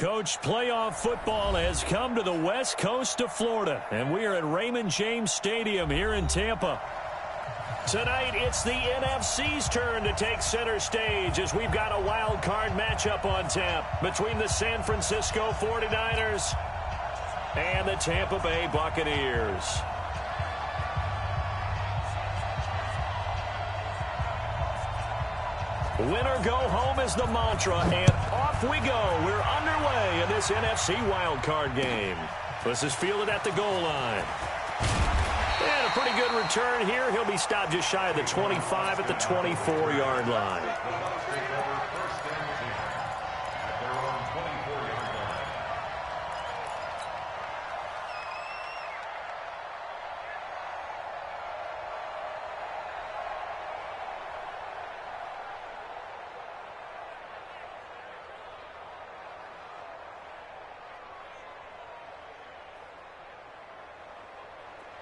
Coach, playoff football has come to the west coast of Florida, and we are at Raymond James Stadium here in Tampa. Tonight, it's the NFC's turn to take center stage as we've got a wild card matchup on tap between the San Francisco 49ers and the Tampa Bay Buccaneers. Win or go home is the mantra, and off we go. We're underway in this NFC wildcard game. This is fielded at the goal line. And a pretty good return here. He'll be stopped just shy of the 25 at the 24-yard line.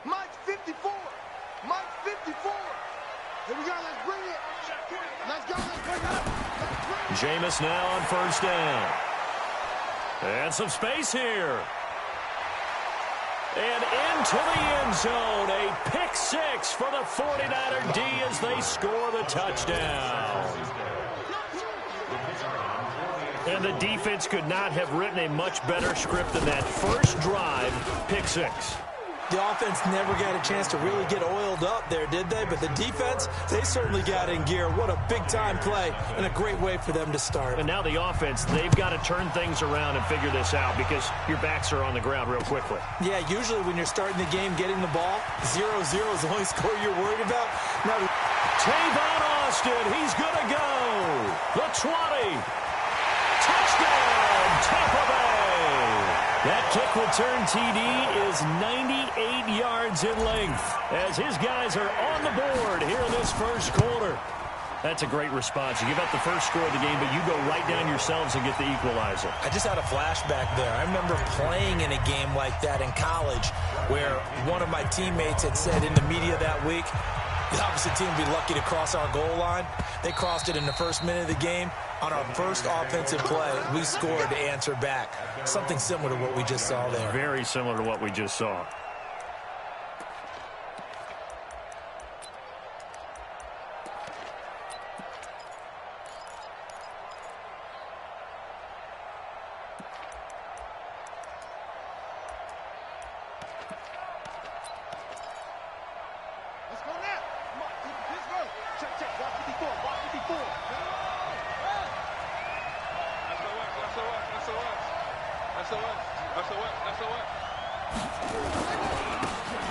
Mike 54. Mike 54. Here we go. Let's bring it. Let's go. Let's bring it up. Jameis now on first down. And some space here. And into the end zone. A pick six for the 49er D as they score the touchdown. And the defense could not have written a much better script than that first drive, pick six. The offense never got a chance to really get oiled up there, did they? But the defense, they certainly got in gear. What a big-time play and a great way for them to start. And now the offense, they've got to turn things around and figure this out because your backs are on the ground real quickly. Yeah, usually when you're starting the game, getting the ball, 0-0 is the only score you're worried about. Now, Tavon Austin, he's going to go. The 20. Touchdown, Tampa Bay. That kick return TD is 98 yards in length as his guys are on the board here in this first quarter. That's a great response. You give up the first score of the game, but you go right down yourselves and get the equalizer. I just had a flashback there. I remember playing in a game like that in college where one of my teammates had said in the media that week, the opposite team would be lucky to cross our goal line. They crossed it in the first minute of the game. On our first offensive play, we scored to answer back. Something similar to what we just saw there. Very similar to what we just saw. Let's go now. Come on. Let's go. Check, check. Block 54. Block 54.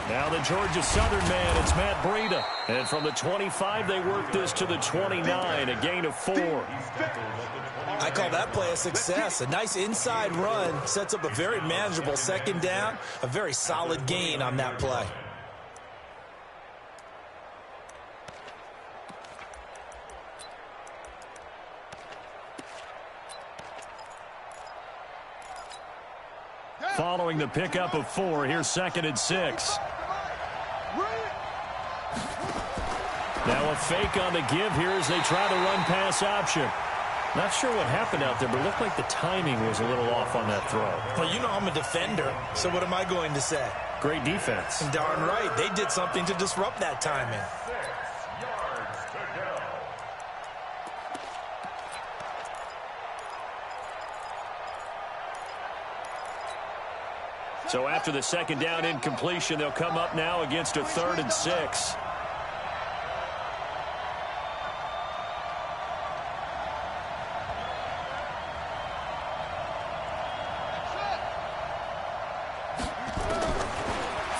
Now the Georgia Southern man, it's Matt Breida. And from the 25, they work this to the 29, a gain of 4. I call that play a success. A nice inside run sets up a very manageable second down, a very solid gain on that play. Following the pickup of 4, here's 2nd and 6. Now a fake on the give here as they try the run-pass option. Not sure what happened out there, but it looked like the timing was a little off on that throw. Well, you know I'm a defender, so what am I going to say? Great defense. Darn right. They did something to disrupt that timing. So after the second down incompletion, they'll come up now against a 3rd and 6.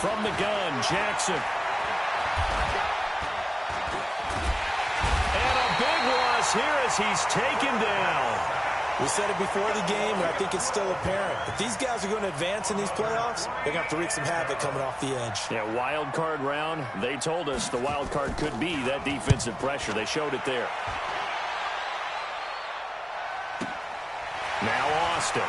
From the gun, Jackson. And a big loss here as he's taken down. We said it before the game, and I think it's still apparent. If these guys are going to advance in these playoffs, they're going to have to wreak some havoc coming off the edge. Yeah, wild card round. They told us the wild card could be that defensive pressure. They showed it there. Now Austin.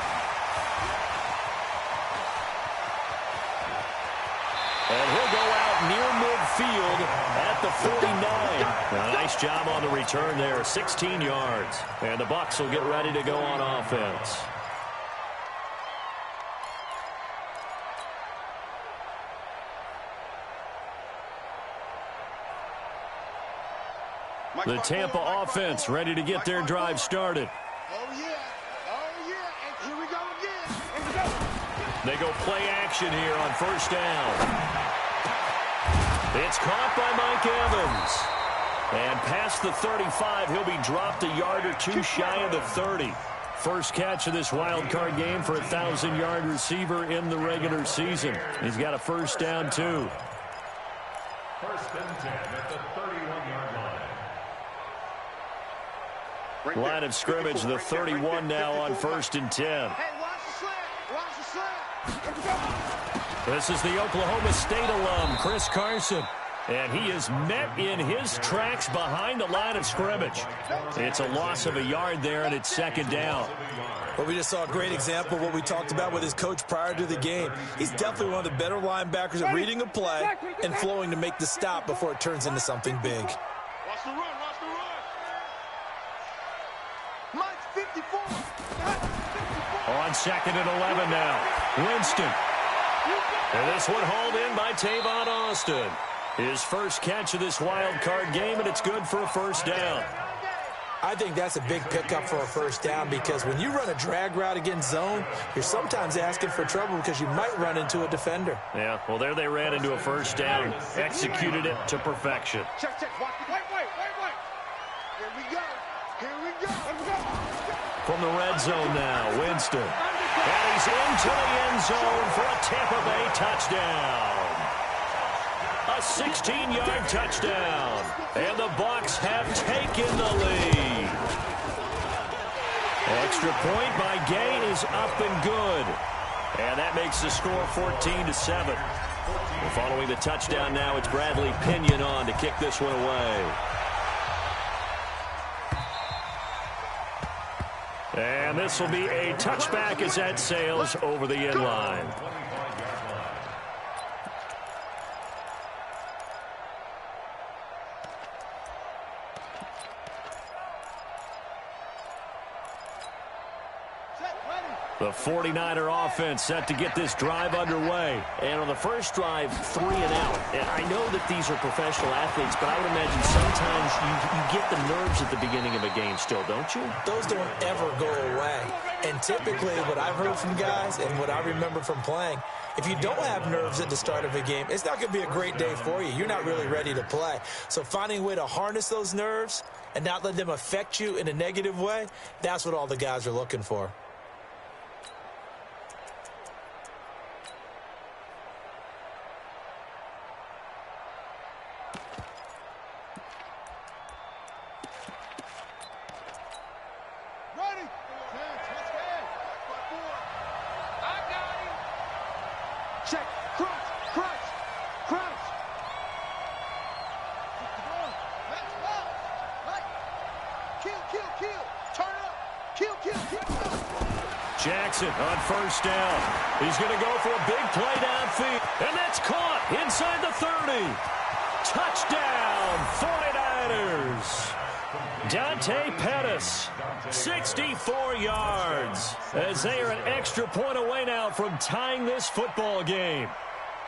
And he'll go out near midfield at the 49. A nice job on the return there, 16 yards. And the Bucs will get ready to go on offense. The Tampa offense ready to get their drive started. Oh, yeah. Oh, yeah. And here we go again. Here we go. They go play action here on first down. It's caught by Mike Evans. And past the 35, he'll be dropped a yard or two shy of the 30. First catch of this wild card game for a 1,000-yard receiver in the regular season. He's got a first down, too. First and 10 at the 31-yard line. Line of scrimmage, the 31 now on first and 10. Hey, watch the slant. Watch the slant. Here we go. This is the Oklahoma State alum, Chris Carson. And he is met in his tracks behind the line of scrimmage. It's a loss of a yard there, and it's second down. Well, we just saw a great example of what we talked about with his coach prior to the game. He's definitely one of the better linebackers at reading a play and flowing to make the stop before it turns into something big. Watch the run. Watch the run. Mike's 54. On second and 11 now. Winston. And this one hauled in by Tavon Austin. His first catch of this wild card game, and it's good for a first down. I think that's a big pickup for a first down because when you run a drag route against zone, you're sometimes asking for trouble because you might run into a defender. Yeah, well, there they ran into a first down. Executed it to perfection. Check. Watch the wait. Here we go. Here we go. From the red zone now, Winston. And he's into the end zone for a Tampa Bay touchdown. A 16-yard touchdown. And the Bucs have taken the lead. Extra point by Gay is up and good. And that makes the score 14-7. Well, following the touchdown now, it's Bradley Pinion on to kick this one away. And this will be a touchback as that sails over the end line. The 49er offense set to get this drive underway. And on the first drive, 3 and out. And I know that these are professional athletes, but I would imagine sometimes you get the nerves at the beginning of a game still, don't you? Those don't ever go away. And typically what I've heard from guys and what I remember from playing, if you don't have nerves at the start of a game, it's not going to be a great day for you. You're not really ready to play. So finding a way to harness those nerves and not let them affect you in a negative way, that's what all the guys are looking for. Check. Crunch. Let's go. Kill. Turn up. Kill. Jackson on first down. He's going to go for a big play downfield. And that's caught inside the 30. Touchdown, 49ers. Dante Pettis, 64 yards, as they are an extra point away now from tying this football game.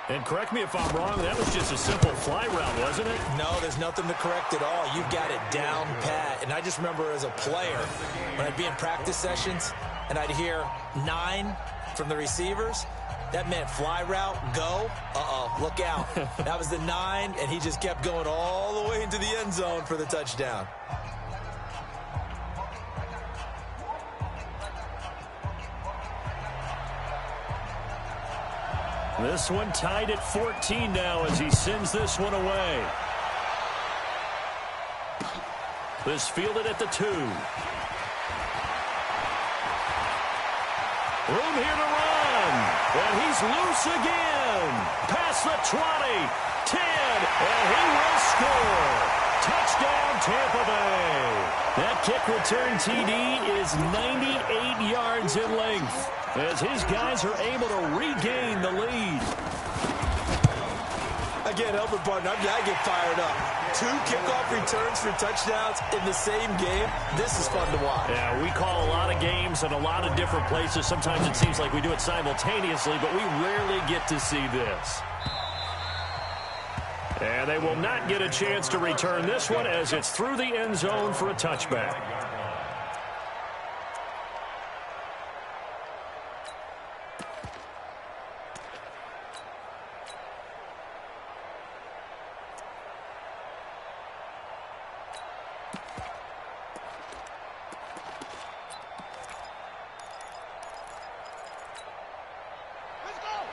And correct me if I'm wrong, that was just a simple fly route, wasn't it? No, there's nothing to correct at all. You've got it down pat. And I just remember as a player, when I'd be in practice sessions and I'd hear 9 from the receivers, that meant fly route, go, look out. That was the 9, and he just kept going all the way into the end zone for the touchdown. This one tied at 14 now as he sends this one away. This fielded at the 2. Room here to run. And he's loose again. Past the 20, 10, and he will score. Touchdown, Tampa Bay. That kick return TD is 98 yards in length as his guys are able to regain the lead. I can't help it, partner. I get fired up. 2 kickoff returns for touchdowns in the same game. This is fun to watch. Yeah, we call a lot of games in a lot of different places. Sometimes it seems like we do it simultaneously, but we rarely get to see this. And they will not get a chance to return this one as it's through the end zone for a touchback.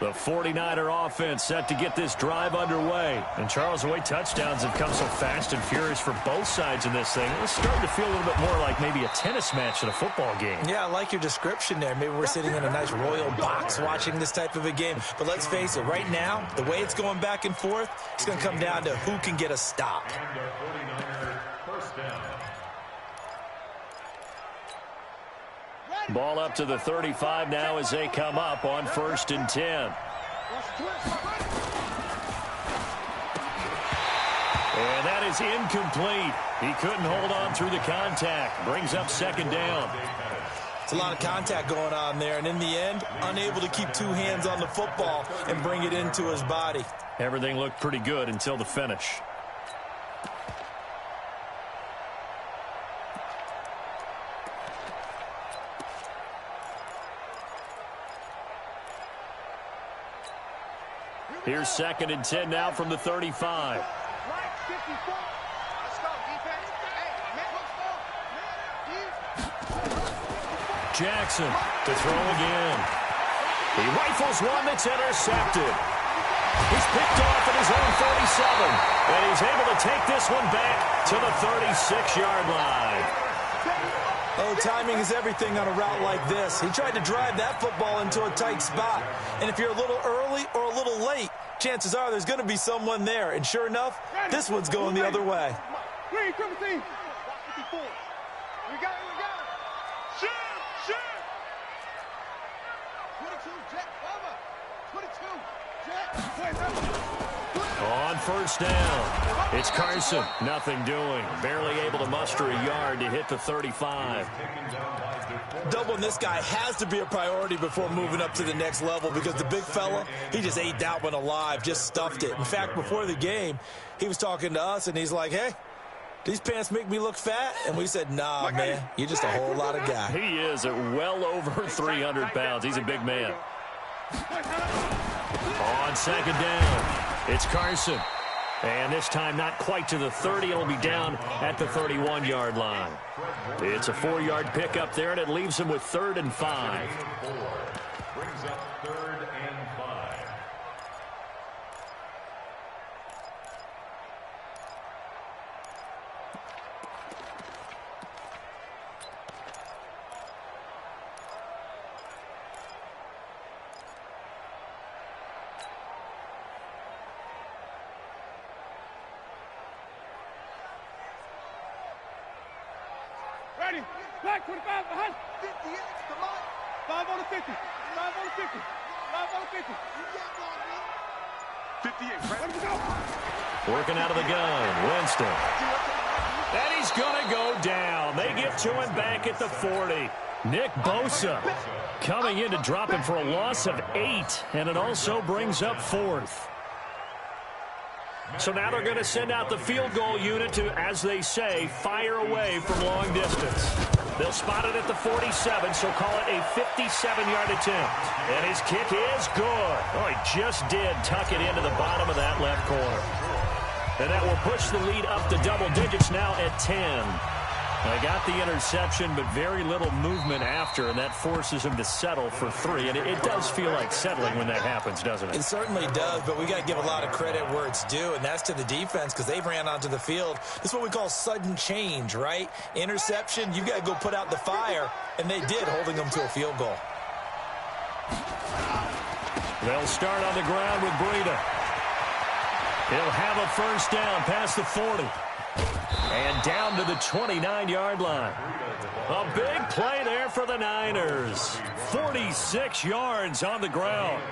The 49er offense set to get this drive underway. And Charles, the way touchdowns have come so fast and furious for both sides in this thing, it's starting to feel a little bit more like maybe a tennis match in a football game. Yeah, I like your description there. Maybe we're sitting in a nice royal box watching this type of a game. But let's face it, right now, the way it's going back and forth, it's going to come down to who can get a stop. And the 49ers first down. Ball up to the 35 now as they come up on 1st and 10. And that is incomplete. He couldn't hold on through the contact. Brings up 2nd down. It's a lot of contact going on there, and in the end, unable to keep 2 hands on the football and bring it into his body. Everything looked pretty good until the finish. Here's 2nd and 10 now from the 35. Jackson to throw again. He rifles one that's intercepted. He's picked off at his own 37. And he's able to take this one back to the 36-yard line. Oh, timing is everything on a route like this. He tried to drive that football into a tight spot. And if you're a little early or a little late, chances are there's going to be someone there. And sure enough, this one's going the other way. Green, 17. 54. We got it, we got it. Shoot! 22, Jet, cover. 22, Jet. On 1st down, it's Carson. Nothing doing. Barely able to muster a yard to hit the 35. Doubling this guy has to be a priority before moving up to the next level because the big fella, he just ate that one alive, just stuffed it. In fact, before the game, he was talking to us, and he's like, hey, these pants make me look fat? And we said, nah, man, you're just a whole lot of guy. He is at well over 300 pounds. He's a big man. On 2nd down, it's Carson. And this time not quite to the 30. It'll be down at the 31-yard line. It's a 4-yard pickup there, and it leaves him with 3rd and 5. Brings up 3rd and 5. Ready. Black 25 behind. 58. Come on. 5 on the 50. 5 on the 50. 5 on the 50. 58. Ready to go. Working out of the gun, Winston. And he's going to go down. They get to him back at the 40. Nick Bosa coming in to drop him for a loss of 8. And it also brings up 4th. So now they're going to send out the field goal unit to, as they say, fire away from long distance. They'll spot it at the 47, so call it a 57-yard attempt. And his kick is good. Oh, he just did tuck it into the bottom of that left corner. And that will push the lead up to double digits now at 10. They got the interception, but very little movement after, and that forces him to settle for 3. And it does feel like settling when that happens, doesn't it? It certainly does, but we got to give a lot of credit where it's due, and that's to the defense because they ran onto the field. This is what we call sudden change, right? Interception, you got to go put out the fire, and they did, holding them to a field goal. They'll start on the ground with Breida. He'll have a 1st down past the 40. And down to the 29-yard line. A big play there for the Niners. 46 yards on the ground.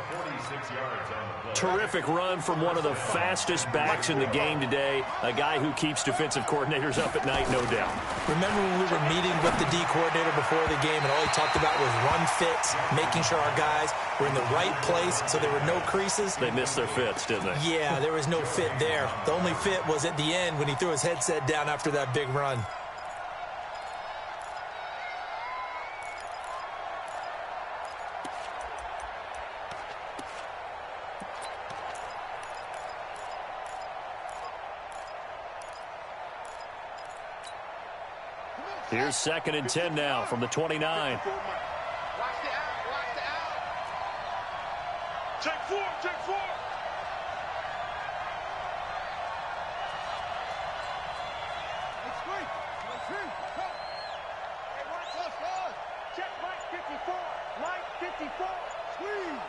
Terrific run from one of the fastest backs in the game today. A guy who keeps defensive coordinators up at night, no doubt. Remember when we were meeting with the D coordinator before the game and all he talked about was run fits, making sure our guys were in the right place so there were no creases? They missed their fits, didn't they? Yeah, there was no fit there. The only fit was at the end when he threw his headset down after that big run. Here's 2nd and 10 now from the 29. Watch the out. Check four. It's great. Hey, watch us, guys. Check Mike 54. Squeeze.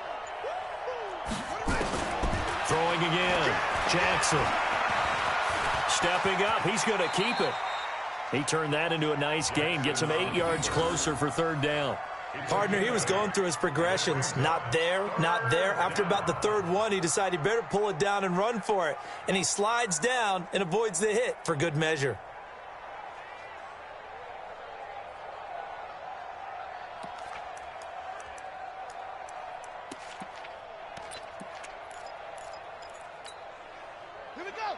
Throwing again. Jackson. Stepping up. He's going to keep it. He turned that into a nice gain. Gets him 8 yards closer for 3rd down. Partner, he was going through his progressions. Not there, not there. After about the 3rd one, he decided he better pull it down and run for it. And he slides down and avoids the hit for good measure.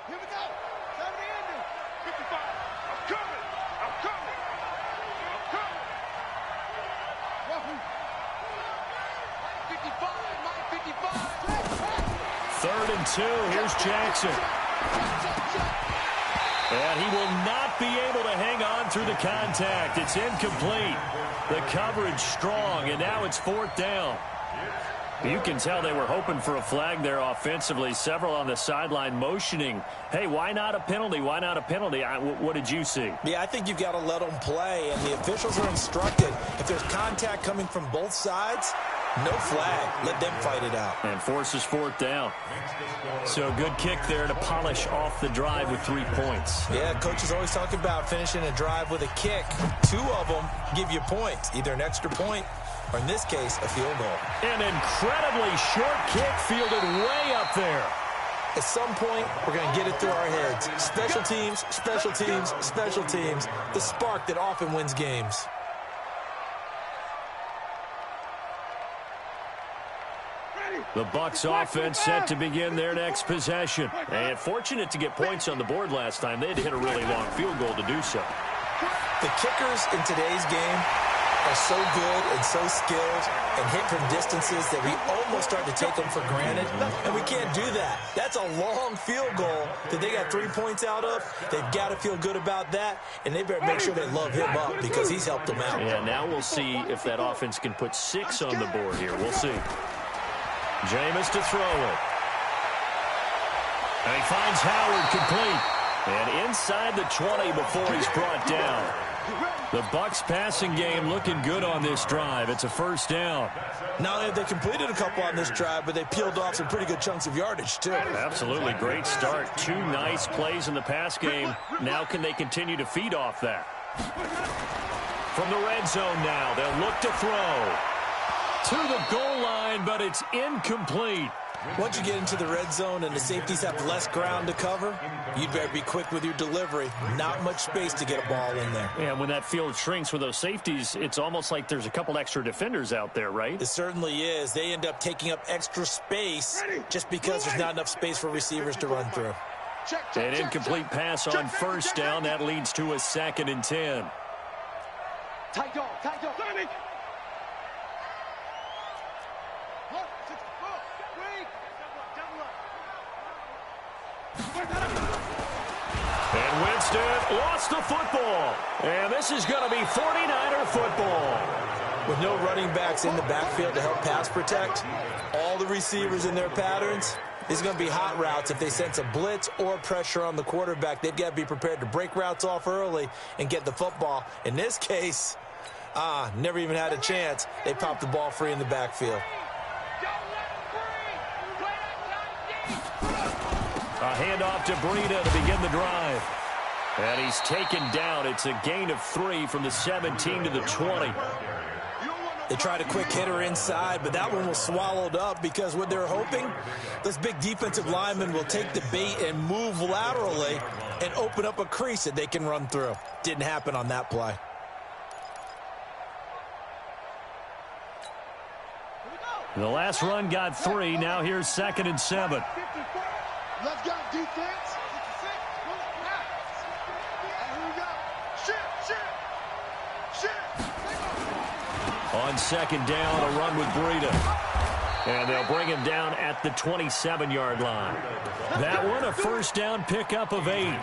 Here we go. Time to end it. 55. I'm coming. Mike 55. 3rd and 2. Here's Jackson. And he will not be able to hang on through the contact. It's incomplete. The coverage strong, and now it's 4th down. You can tell they were hoping for a flag there offensively. Several on the sideline motioning, hey, why not a penalty? Why not a penalty? What did you see? Yeah, I think you've got to let them play, and the officials are instructed. If there's contact coming from both sides, no flag. Let them fight it out. And forces 4th down. So good kick there to polish off the drive with 3 points. Yeah, coaches always talk about finishing a drive with a kick. 2 of them give you points, either an extra point or, in this case, a field goal. An incredibly short kick fielded way up there. At some point, we're going to get it through our heads. Special teams, special teams, special teams. The spark that often wins games. The Bucs offense set to begin their next possession. And fortunate to get points on the board last time. They had to hit a really long field goal to do so. The kickers in today's game are so good and so skilled and hit from distances that we almost start to take them for granted, and we can't do that. That's a long field goal that they got 3 points out of. They've got to feel good about that, and they better make sure they love him up because he's helped them out. Yeah, now we'll see if that offense can put 6 on the board here. We'll see. Jameis to throw it. And he finds Howard complete. And inside the 20 before he's brought down. The Bucs passing game looking good on this drive. It's a 1st down. Not only have they completed a couple on this drive, but they peeled off some pretty good chunks of yardage, too. Absolutely. Great start. 2 nice plays in the pass game. Now can they continue to feed off that? From the red zone now, they'll look to throw. To the goal line, but it's incomplete. Once you get into the red zone and the safeties have less ground to cover, you'd better be quick with your delivery. Not much space to get a ball in there. Yeah, when that field shrinks with those safeties, it's almost like there's a couple extra defenders out there, right? It certainly is. They end up taking up extra space just because there's not enough space for receivers to run through. An incomplete pass on 1st down. That leads to a 2nd and 10. Tight dog. And Winston lost the football. And this is going to be 49er football. With no running backs in the backfield to help pass protect, all the receivers in their patterns, these are going to be hot routes. If they sense a blitz or pressure on the quarterback, they've got to be prepared to break routes off early and get the football. In this case, never even had a chance. They popped the ball free in the backfield. A handoff to Breida to begin the drive. And he's taken down. It's a gain of 3 from the 17 to the 20. They tried a quick hitter inside, but that one was swallowed up because what they're hoping, this big defensive lineman will take the bait and move laterally and open up a crease that they can run through. Didn't happen on that play. The last run got 3. Now here's 2nd and 7. Let's go, defense. On 2nd down, a run with Breida. And they'll bring him down at the 27-yard line. That one, a first down pickup of 8. An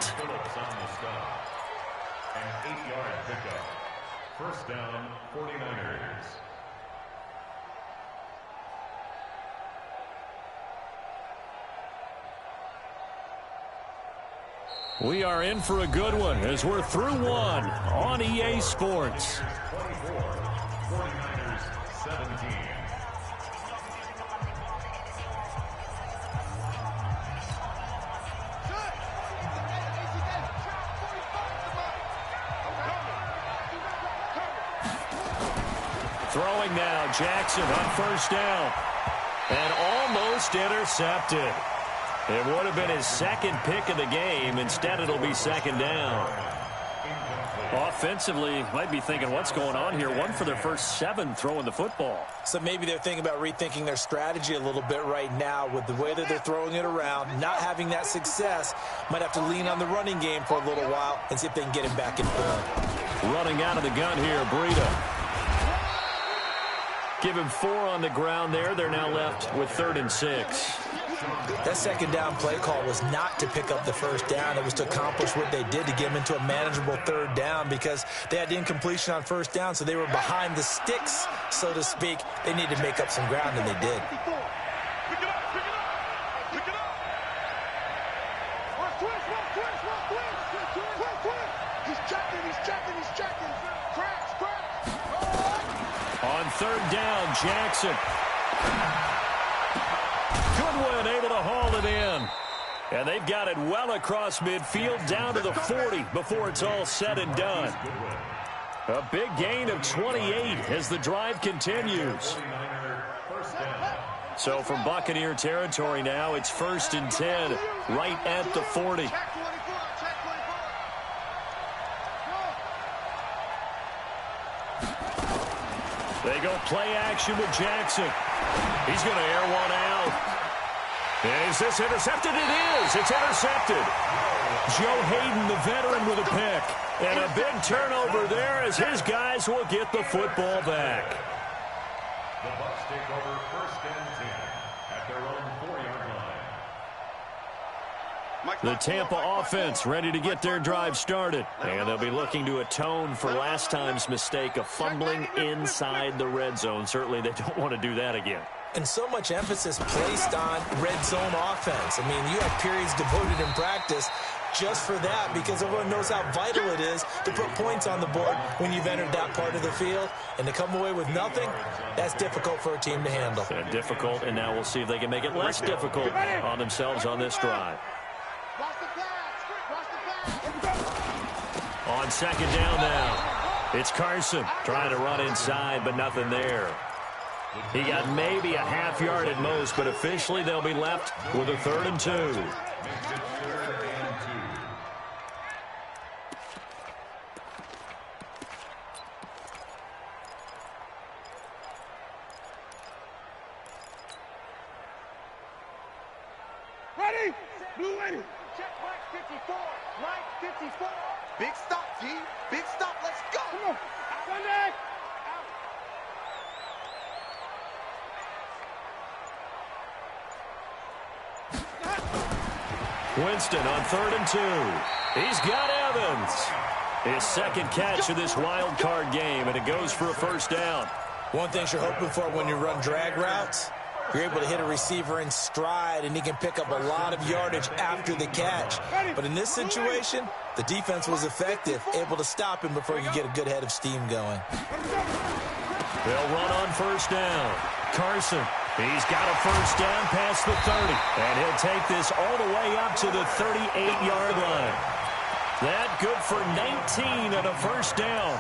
8-yard pickup. First down, 49ers. We are in for a good one as we're through one on EA Sports. 24, 49ers 17. Throwing now, Jackson on first down. And almost intercepted. It would have been his 2nd pick of the game. Instead, it'll be 2nd down. Offensively, might be thinking, what's going on here? 1 for their first 7 throwing the football. So maybe they're thinking about rethinking their strategy a little bit right now with the way that they're throwing it around, not having that success. Might have to lean on the running game for a little while and see if they can get him back in form. Running out of the gun here, Breida. Give him 4 on the ground there. They're now left with 3rd and 6. That 2nd down play call was not to pick up the first down. It was to accomplish what they did to get them into a manageable 3rd down because they had incompletion on first down, so they were behind the sticks, so to speak. They needed to make up some ground, and they did. On 3rd down, Jackson. Goodwin able to haul it in. And they've got it well across midfield down to the 40 before it's all said and done. A big gain of 28 as the drive continues. So from Buccaneer territory now, it's 1st and 10 right at the 40. They go play action with Jackson. He's going to air one out. And is this intercepted? It is. It's intercepted. Joe Hayden, the veteran, with a pick. And a big turnover there as his guys will get the football back. The Bucs take over 1st and 10 at their own 4-yard line. The Tampa offense ready to get their drive started. And they'll be looking to atone for last time's mistake of fumbling inside the red zone. Certainly they don't want to do that again. And so much emphasis placed on red zone offense. I mean, you have periods devoted in practice just for that because everyone knows how vital it is to put points on the board when you've entered that part of the field. And to come away with nothing, that's difficult for a team to handle. Difficult, and now we'll see if they can make it less difficult on themselves on this drive. On 2nd down now, it's Carson trying to run inside, but nothing there. He got maybe a half yard at most, but officially they'll be left with a 3rd and 2. Ready? Blue ready. Check black 54. Light 54. Big stop, G. Big stop. Let's go. Come on. Sunday. Winston on 3rd and 2. He's got Evans. His 2nd catch of this wild card game, and it goes for a first down. One thing you're hoping for when you run drag routes, you're able to hit a receiver in stride, and he can pick up a lot of yardage after the catch. But in this situation, the defense was effective, able to stop him before you get a good head of steam going. They'll run on first down. Carson, he's got a first down past the 30. And he'll take this all the way up to the 38-yard line. That good for 19 on a first down.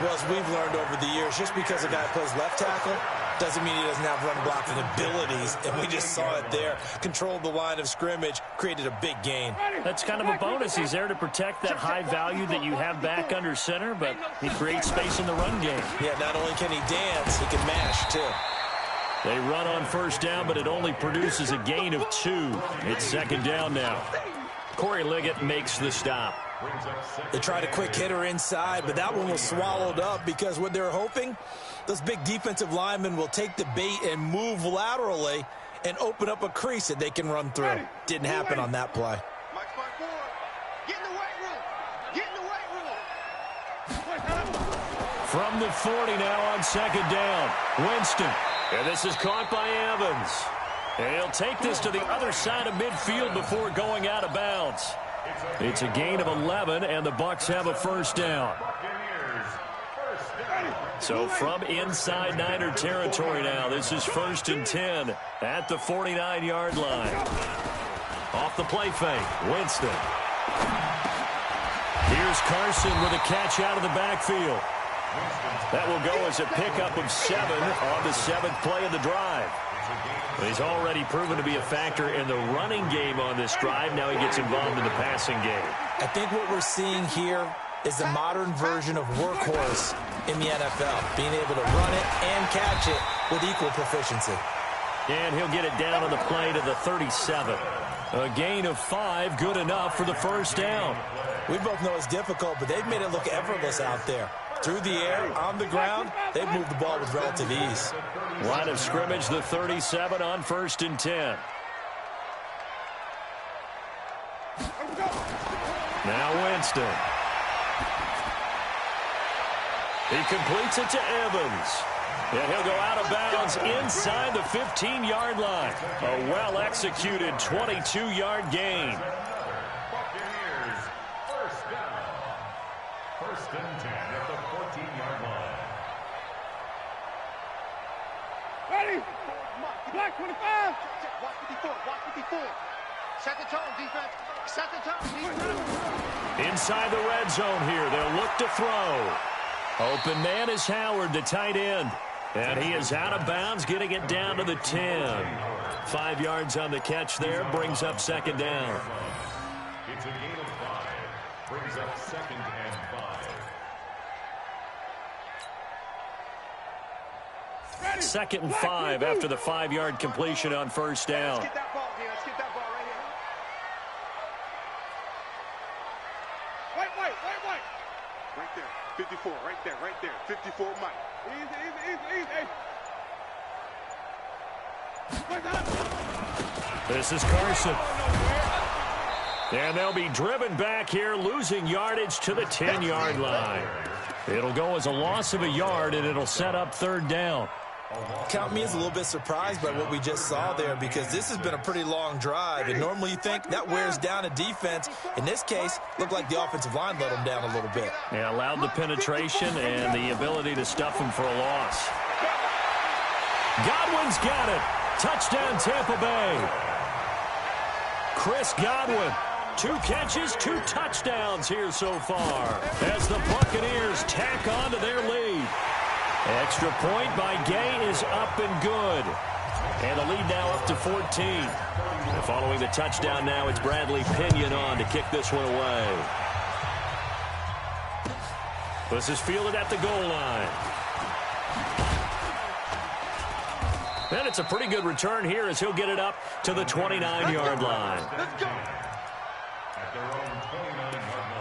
Well, as we've learned over the years, just because a guy plays left tackle doesn't mean he doesn't have run blocking abilities. And we just saw it there. Controlled the line of scrimmage, created a big gain. That's kind of a bonus. He's there to protect that high value that you have back under center, but he creates space in the run game. Yeah, not only can he dance, he can mash, too. They run on first down, but it only produces a gain of 2. It's second down now. Corey Liggett makes the stop. They tried a quick hitter inside, but that one was swallowed up because what they're hoping, those big defensive linemen will take the bait and move laterally and open up a crease that they can run through. Didn't happen on that play. Get in the weight room. Get in the weight room. From the 40 now on second down. Winston. And this is caught by Evans. And he'll take this to the other side of midfield before going out of bounds. It's a gain of 11, and the Bucs have a first down. So from inside Niner territory now, this is 1st and 10 at the 49-yard line. Off the play fake, Winston. Here's Carson with a catch out of the backfield. That will go as a pickup of 7 on the 7th play of the drive. He's already proven to be a factor in the running game on this drive. Now he gets involved in the passing game. I think what we're seeing here is the modern version of workhorse in the NFL, being able to run it and catch it with equal proficiency. And he'll get it down on the play to the 37. A gain of 5, good enough for the first down. We both know it's difficult, but they've made it look effortless out there. Through the air, on the ground, they've moved the ball with relative ease. Line of scrimmage, the 37 on 1st and 10. Now Winston. He completes it to Evans. And he'll go out of bounds inside the 15-yard line. A well-executed 22-yard gain. Buccaneers, first down. 1st and 10 at the 14-yard line. Ready? Black 25. Watch 54. Watch 54. Set the tone, defense. Set the tone, defense. Inside the red zone here. They'll look to throw. Open man is Howard, the tight end. And he is out of bounds, getting it down to the 10. 5 yards on the catch there, brings up second down. It's a gain of 5. Brings up 2nd and 5. 2nd and 5 after the 5-yard completion on first down. Let's get that ball here. Let's get that ball right here. Wait. Right there. 54. Right there. 54, Mike. Easy. This is Carson. And they'll be driven back here, losing yardage to the 10-yard line. It'll go as a loss of a yard, and it'll set up 3rd down. Count me as a little bit surprised by what we just saw there, because this has been a pretty long drive, and normally you think that wears down a defense. In this case, looked like the offensive line let them down a little bit. Yeah, allowed the penetration and the ability to stuff him for a loss. Godwin's got it. Touchdown, Tampa Bay. Chris Godwin, 2 catches, 2 touchdowns here so far as the Buccaneers tack on to their lead. Extra point by Gay is up and good. And the lead now up to 14. And following the touchdown now, it's Bradley Pinion on to kick this one away. This is fielded at the goal line. And it's a pretty good return here as he'll get it up to the 29-yard line. Let's go. At their own 29-yard line.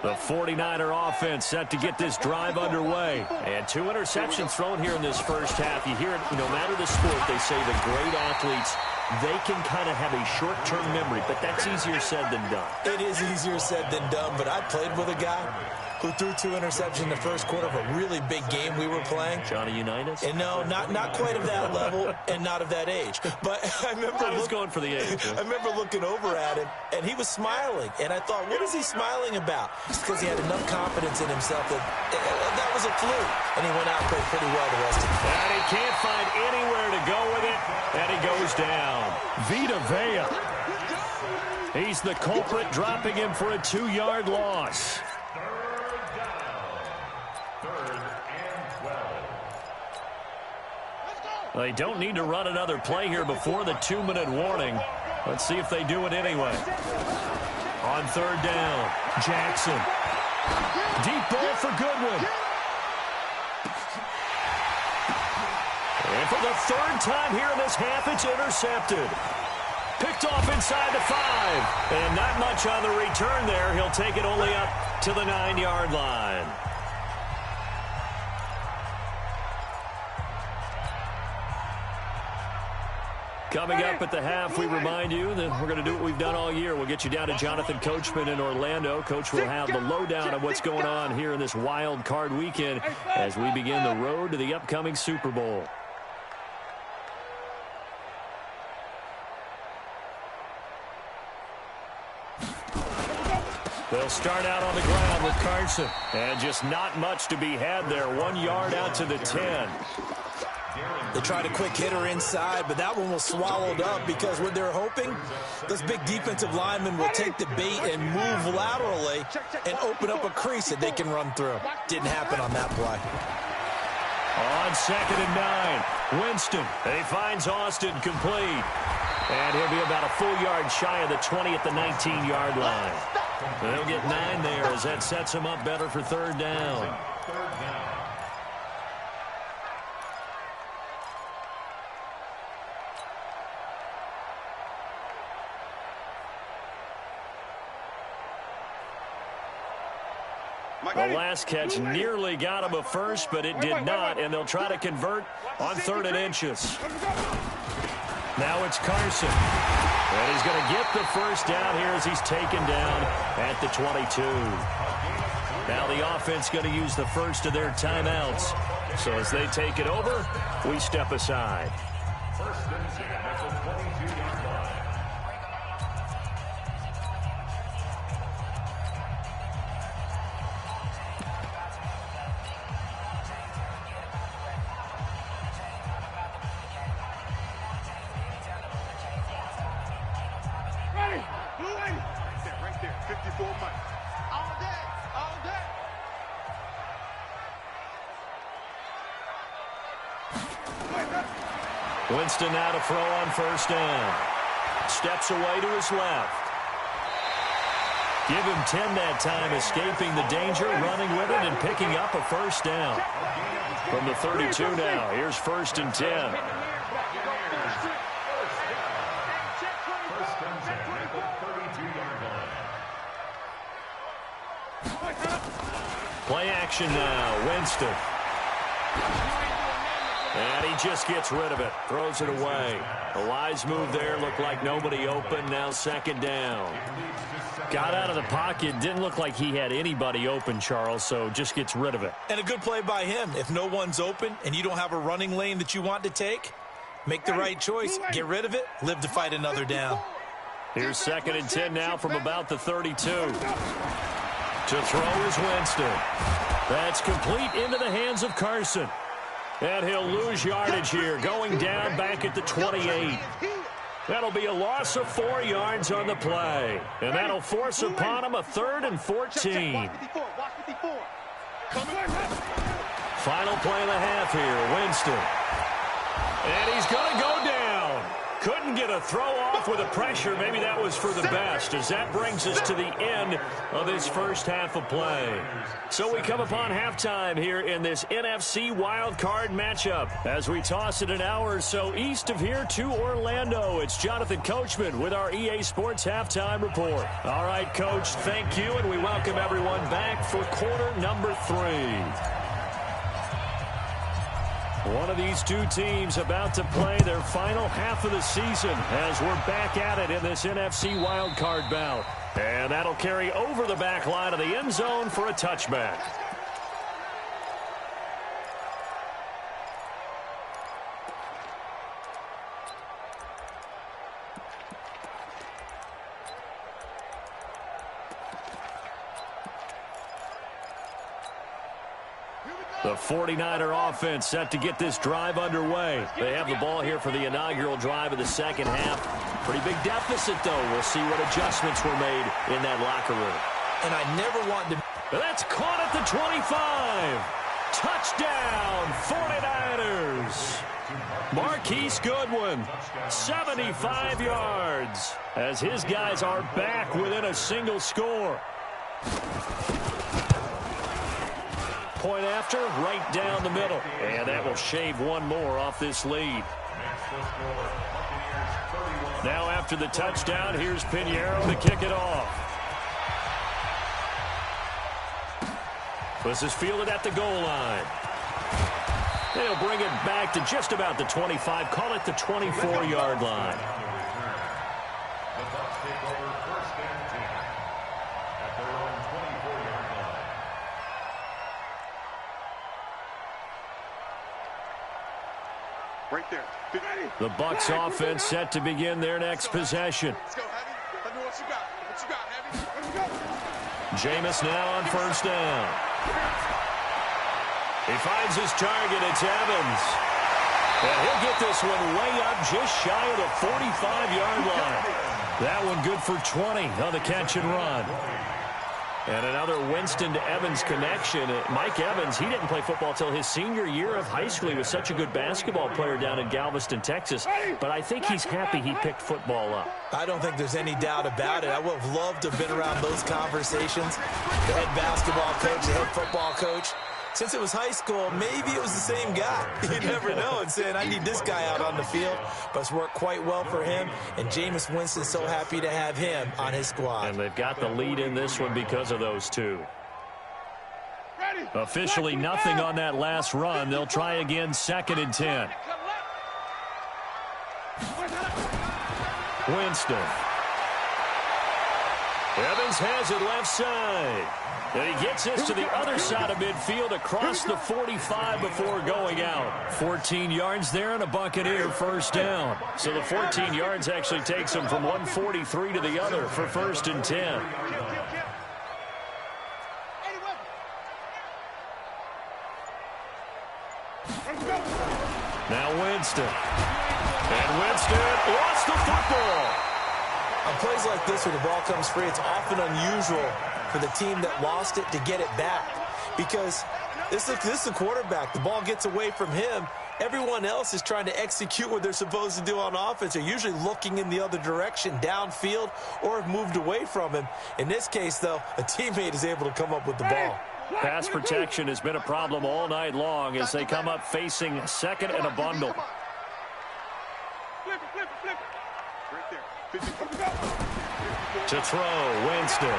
The 49er offense set to get this drive underway. And 2 interceptions thrown here in this first half. You hear it, no matter the sport, they say the great athletes, they can kind of have a short-term memory, but that's easier said than done. It is easier said than done, but I played with a guy who threw 2 interceptions in the first quarter of a really big game we were playing. Johnny Unitas? And no, not quite of that level and not of that age. But I remember I was going for the age. I remember looking over at him, and he was smiling. And I thought, what is he smiling about? It's because he had enough confidence in himself that was a fluke. And he went out and played pretty well the rest of the game. And he can't find anywhere to go with it, and he goes down. Vita Vea. He's the culprit, dropping him for a 2-yard loss. They don't need to run another play here before the 2-minute warning. Let's see if they do it anyway. On 3rd down, Jackson. Deep ball for Goodwin. And for the 3rd time here in this half, it's intercepted. Picked off inside the 5. And not much on the return there. He'll take it only up to the 9-yard line. Coming up at the half, we remind you that we're going to do what we've done all year. We'll get you down to Jonathan Coachman in Orlando. Coach will have the lowdown of what's going on here in this wild card weekend as we begin the road to the upcoming Super Bowl. They'll start out on the ground with Carson. And just not much to be had there. 1 yard out to the 10. They tried a quick hitter inside, but that one was swallowed up because what they're hoping, those big defensive linemen will take the bait and move laterally and open up a crease that they can run through. Didn't happen on that play. On 2nd and 9, Winston. He finds Austin complete. And he'll be about a full yard shy of the 20 at the 19-yard line. They'll get 9 there as that sets him up better for 3rd down. The last catch nearly got him a first, but it did not, and they'll try to convert on 3rd and inches. Now it's Carson. And he's going to get the first down here as he's taken down at the 22. Now the offense going to use the first of their timeouts. So as they take it over, we step aside. 1st and 10 at the 22-yard line. Right there, 54 months. All day, all day. Winston now to throw on 1st down. Steps away to his left. Give him 10 that time, escaping the danger, running with it, and picking up a 1st down. From the 32 now, here's 1st and 10. Play action now, Winston. And he just gets rid of it, throws it away. The wise move there, looked like nobody open, now 2nd down. Got out of the pocket, didn't look like he had anybody open, Charles, so just gets rid of it. And a good play by him. If no one's open and you don't have a running lane that you want to take, make the right choice, get rid of it, live to fight another down. Here's 2nd and 10 now from about the 32. To throw is Winston. That's complete into the hands of Carson. And he'll lose yardage here, going down back at the 28. That'll be a loss of 4 yards on the play. And that'll force upon him a 3rd and 14. Final play of the half here, Winston. And he's going to go down. Couldn't get a throw off with the pressure. Maybe that was for the best, as that brings us to the end of this first half of play. So we come upon halftime here in this NFC Wildcard matchup. As we toss it an hour or so east of here to Orlando, it's Jonathan Coachman with our EA Sports Halftime Report. All right, Coach, thank you, and we welcome everyone back for quarter number 3. One of these two teams about to play their final half of the season as we're back at it in this NFC Wildcard bout. And that'll carry over the back line of the end zone for a touchback. The 49er offense set to get this drive underway. They have the ball here for the inaugural drive of the second half. Pretty big deficit, though. We'll see what adjustments were made in that locker room. And I never want to... That's caught at the 25. Touchdown, 49ers. Marquise Goodwin, 75 yards, as his guys are back within a single score. Point after, right down the middle. And that will shave one more off this lead. Now after the touchdown, here's Pinheiro to kick it off. This is fielded at the goal line. They'll bring it back to just about the 25. Call it the 24-yard line. The Bucs take over first and 10 at their own 24-yard line. Right there. The Bucs offense set to begin their next possession. Let's go, Heavy. Let me know what you got. What you got, Heavy? Let's go. Jameis now on first down. He finds his target. It's Evans. And he'll get this one way up just shy of the 45-yard line. That one good for 20 on the catch and run. And another Winston to Evans connection. Mike Evans, he didn't play football till his senior year of high school. He was such a good basketball player down in Galveston, Texas. But I think he's happy he picked football up. I don't think there's any doubt about it. I would have loved to have been around those conversations. The head basketball coach, the head football coach. Since it was high school, maybe it was the same guy. You never know. And saying, I need this guy out on the field. But it's worked quite well for him. And Jameis Winston's so happy to have him on his squad. And they've got the lead in this one because of those two. Officially nothing on that last run. They'll try again, 2nd and 10. Winston. Evans has it left side. And he gets this to the other side of midfield across the 45 before going out. 14 yards there and a Buccaneer first down. So the 14 yards actually takes him from 143 to the other for 1st and 10. Now Winston. And Winston lost the football. On plays like this where the ball comes free, it's often unusual for the team that lost it to get it back. Because this is the quarterback. The ball gets away from him. Everyone else is trying to execute what they're supposed to do on offense. They're usually looking in the other direction, downfield, or have moved away from him. In this case, though, a teammate is able to come up with the ball. Pass protection has been a problem all night long as they come up facing 2nd and a bundle. To throw, Winston.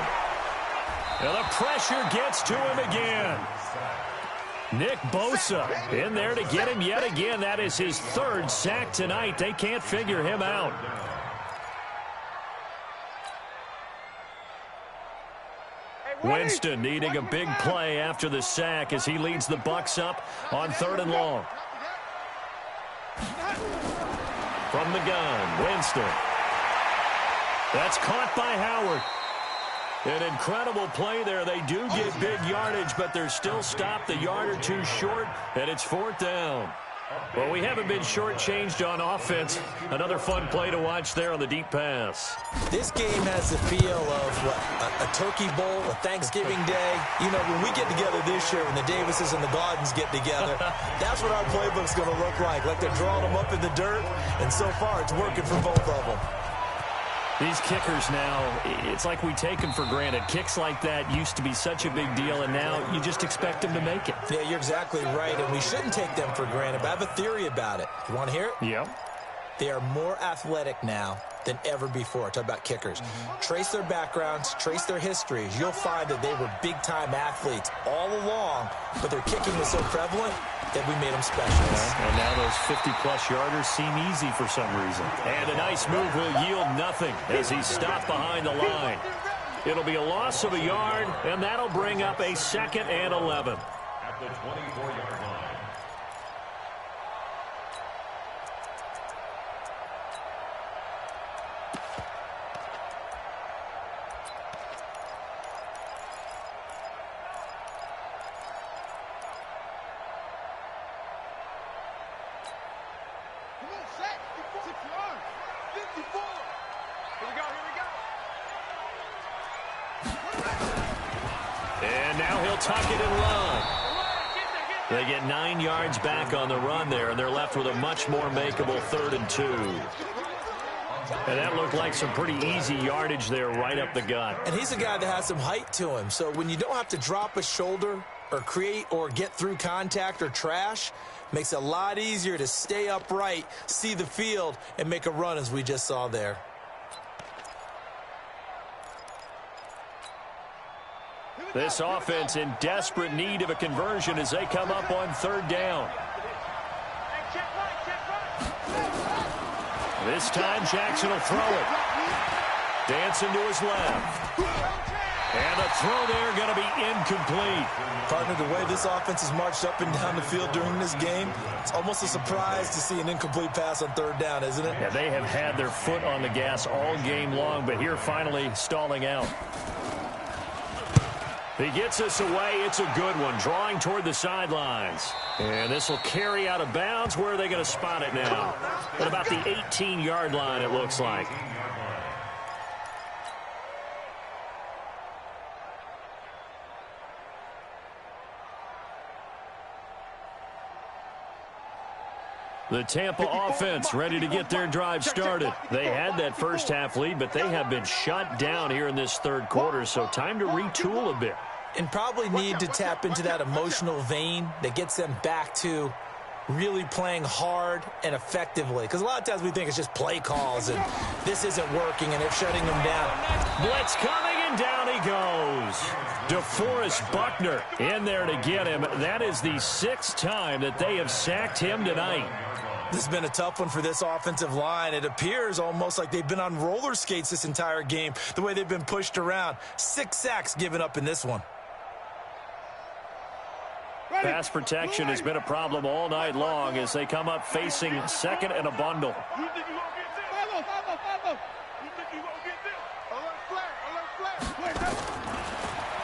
And the pressure gets to him again. Nick Bosa in there to get him yet again. That is his 3rd sack tonight. They can't figure him out. Winston needing a big play after the sack as he leads the Bucs up on 3rd and long. From the gun, Winston. That's caught by Howard. An incredible play there. They do get big yardage, but they're still stopped a yard or two short, and it's 4th down. Well, we haven't been shortchanged on offense. Another fun play to watch there on the deep pass. This game has the feel of a turkey bowl, a Thanksgiving day. You know, when we get together this year, when the Davises and the Gardens get together, that's what our playbook's going to look like they're drawing them up in the dirt, and so far it's working for both of them. These kickers now, it's like we take them for granted. Kicks like that used to be such a big deal, and now you just expect them to make it. Yeah, you're exactly right, and we shouldn't take them for granted, but I have a theory about it. You want to hear it? Yep. they are more athletic now than ever before. Talk about kickers. Trace their backgrounds, trace their histories. You'll find that they were big-time athletes all along, but their kicking was so prevalent that we made them specialists. And now those 50-plus yarders seem easy for some reason. And a nice move will yield nothing as he's stopped behind the line. It'll be a loss of a yard, and that'll bring up a 2nd and 11. At the 24-yard line. And now he'll tuck it and run. They get 9 yards back on the run there, and they're left with a much more makeable 3rd and 2. And that looked like some pretty easy yardage there right up the gut. And he's a guy that has some height to him, so when you don't have to drop a shoulder or create or get through contact or trash, makes it a lot easier to stay upright, see the field, and make a run as we just saw there. This offense in desperate need of a conversion as they come up on 3rd down. This time Jackson will throw it. Dancing to his left. And the throw there going to be incomplete. Partner, the way this offense has marched up and down the field during this game, it's almost a surprise to see an incomplete pass on 3rd down, isn't it? Yeah, they have had their foot on the gas all game long, but here finally stalling out. He gets us away. It's a good one, drawing toward the sidelines. And this will carry out of bounds. Where are they going to spot it now? At about the 18-yard line, it looks like. The Tampa offense ready to get their drive started. They had that first half lead, but they have been shut down here in this 3rd quarter, so time to retool a bit. And probably need to tap into that emotional vein that gets them back to really playing hard and effectively. Because a lot of times we think it's just play calls and this isn't working and they're shutting them down. Blitz coming and down he goes. DeForest Buckner in there to get him. That is the 6th time that they have sacked him tonight. This has been a tough one for this offensive line. It appears almost like they've been on roller skates this entire game, the way they've been pushed around. 6 sacks given up in this one. Pass protection has been a problem all night long as they come up facing 2nd and a bundle.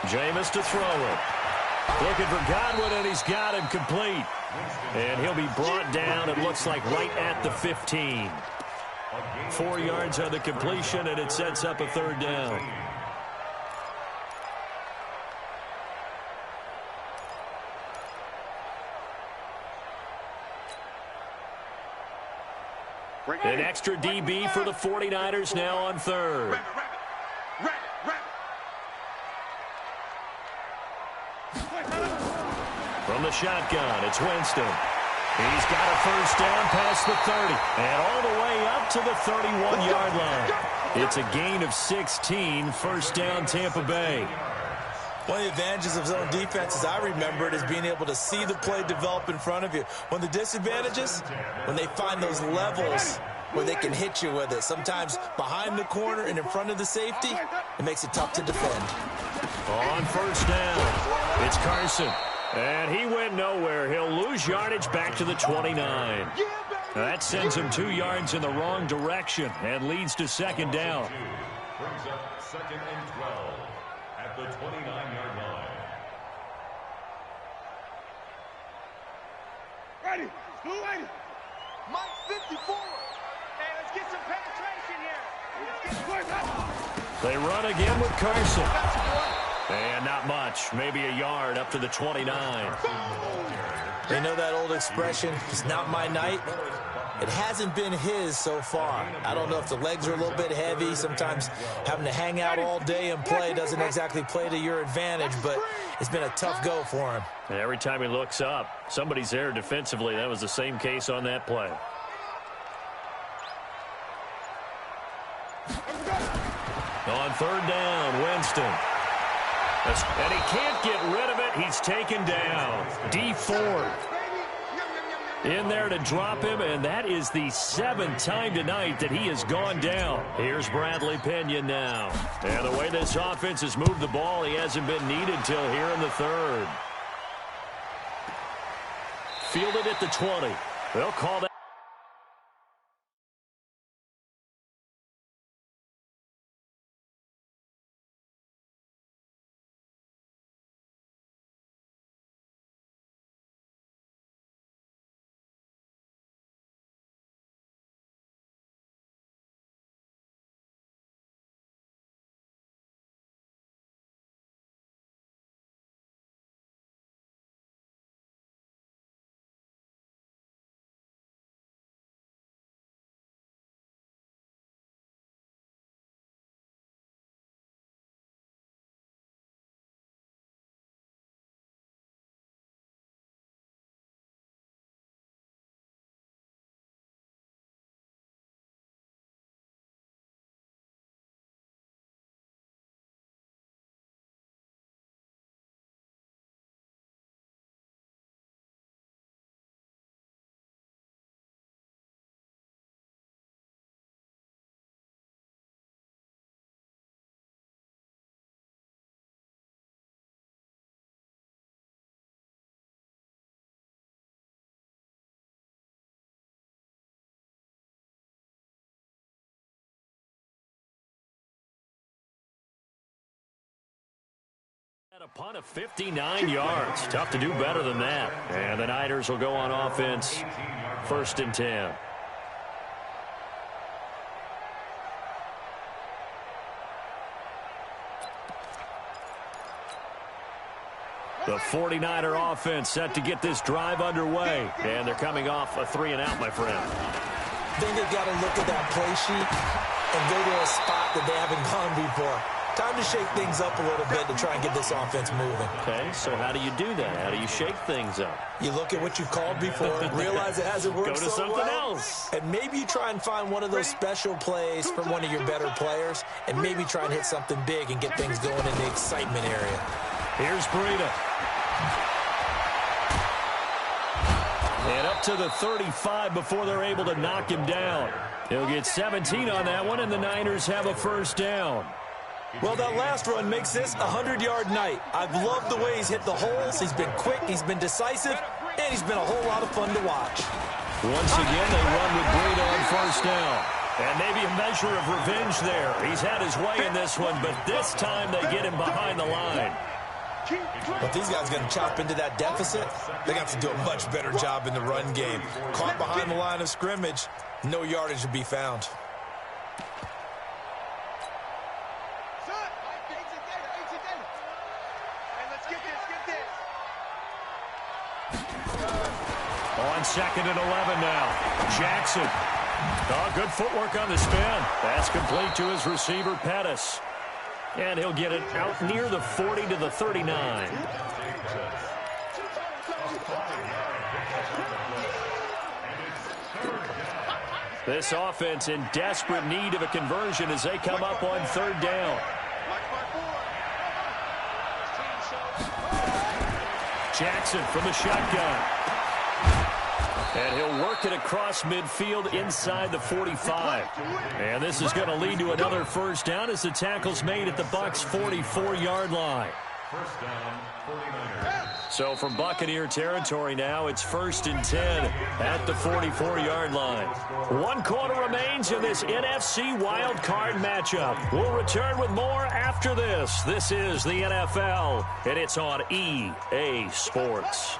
Jameis to throw it. Looking for Godwin, and he's got him complete. And he'll be brought down, it looks like, right at the 15. 4 yards on the completion, and it sets up a 3rd down. An extra DB for the 49ers now on 3rd. From the shotgun, it's Winston. He's got a 1st down past the 30 and all the way up to the 31-yard line. It's a gain of 16, 1st down Tampa Bay. One of the advantages of zone defense, as I remember it, is being able to see the play develop in front of you. One of the disadvantages, when they find those levels where they can hit you with it. Sometimes behind the corner and in front of the safety, it makes it tough to defend. On 1st down, it's Carson. And he went nowhere. He'll lose yardage back to the 29. That sends him 2 yards in the wrong direction and leads to 2nd down. Brings up 2nd and 12 at the 29-yard line. Ready. Blue ready. Mike 54. Hey, let's get some penetration here. They run again with Carson. And not much. Maybe a yard up to the 29. You know that old expression, it's not my night? It hasn't been his so far. I don't know if the legs are a little bit heavy. Sometimes having to hang out all day and play doesn't exactly play to your advantage, but it's been a tough go for him. And every time he looks up, somebody's there defensively. That was the same case on that play. On third down, Winston. And he can't get rid of it. He's taken down. D Ford in there to drop him, and that is the 7th time tonight that he has gone down. Here's Bradley Pinion now. And the way this offense has moved the ball, he hasn't been needed till here in the 3rd. Fielded at the 20. They'll call that. A punt of 59 yards. Tough to do better than that. And the Niners will go on offense. 1st and 10. The 49er offense set to get this drive underway. And they're coming off a 3-and-out, my friend. I think they've got to look at that play sheet and go to a spot that they haven't gone before. Time to shake things up a little bit to try and get this offense moving. Okay, so how do you do that? How do you shake things up? You look at what you called before, realize it hasn't worked Go to so something well, else. and maybe you try and find one of those special plays from one of your better players, and maybe try and hit something big and get things going in the excitement area. Here's Breida. And up to the 35 before they're able to knock him down. He'll get 17 on that one, and the Niners have a 1st down. Well, that last run makes this a 100-yard night. I've loved the way he's hit the holes. He's been quick, he's been decisive, and he's been a whole lot of fun to watch. Once again, they run with Breida on 1st down. And maybe a measure of revenge there. He's had his way in this one, but this time they get him behind the line. But these guys are going to chop into that deficit. They got to do a much better job in the run game. Caught behind the line of scrimmage, no yardage to be found. On 2nd and 11 now. Jackson. Oh, good footwork on the spin. That's complete to his receiver, Pettis. And he'll get it out near the 40 to the 39. This offense in desperate need of a conversion as they come up on 3rd down. Jackson from the shotgun. And he'll work it across midfield inside the 45. And this is going to lead to another 1st down as the tackle's made at the Bucs' 44-yard line. 1st down, 49ers. So from Buccaneer territory now, it's 1st and 10 at the 44-yard line. 1 quarter remains in this NFC Wildcard matchup. We'll return with more after this. This is the NFL, and it's on EA Sports.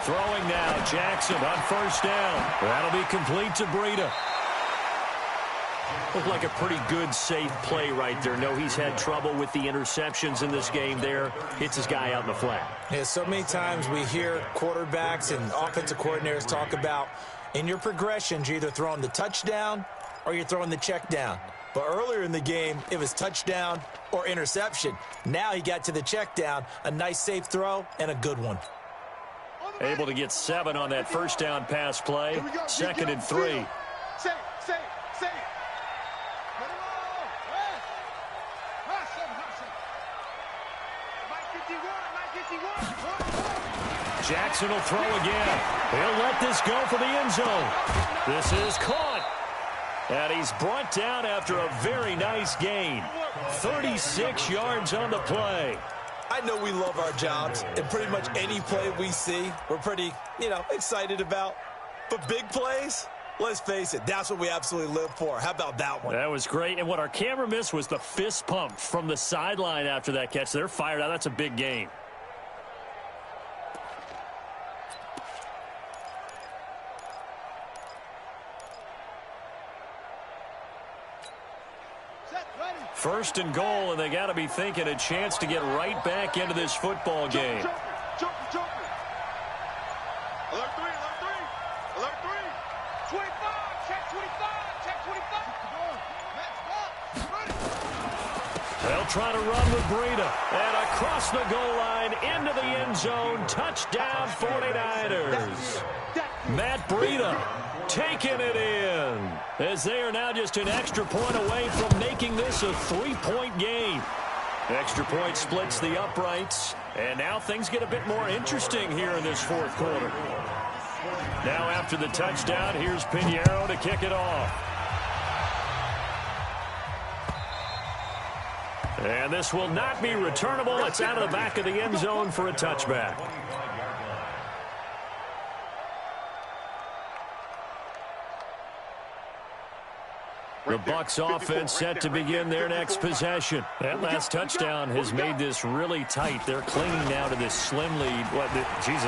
Throwing now, Jackson on 1st down. That'll be complete to Breida. Looked like a pretty good, safe play right there. No, he's had trouble with the interceptions in this game there. Hits his guy out in the flat. Yeah, so many times we hear quarterbacks and offensive coordinators talk about in your progressions, you're either throwing the touchdown or you're throwing the check down. But earlier in the game, it was touchdown or interception. Now he got to the check down, a nice safe throw, and a good one. Able to get 7 on that first down pass play. 2nd and 3. Say it. Let it roll. Hey. Rush him. Mike 51. Jackson will throw again. He'll let this go for the end zone. This is caught. And he's brought down after a very nice gain. 36 yards on the play. I know we love our jobs, and pretty much any play we see, we're pretty, excited about. But big plays, let's face it, that's what we absolutely live for. How about that one? That was great. And what our camera missed was the fist pump from the sideline after that catch. They're fired out. That's a big gain. First and goal, and they got to be thinking a chance to get right back into this football game. Jumper. Alert 3. 25. Check 25. They'll try to run with Breida. And across the goal line, into the end zone. Touchdown, 49ers. Matt Breida taking it in, as they are now just an extra point away from making this a 3-point game. Extra point splits the uprights, and now things get a bit more interesting here in this fourth quarter. Now after the touchdown, here's Pinheiro to kick it off. And this will not be returnable. It's out of the back of the end zone for a touchback. The Bucs offense set to begin their next possession. That last touchdown has made this really tight. They're clinging now to this slim lead.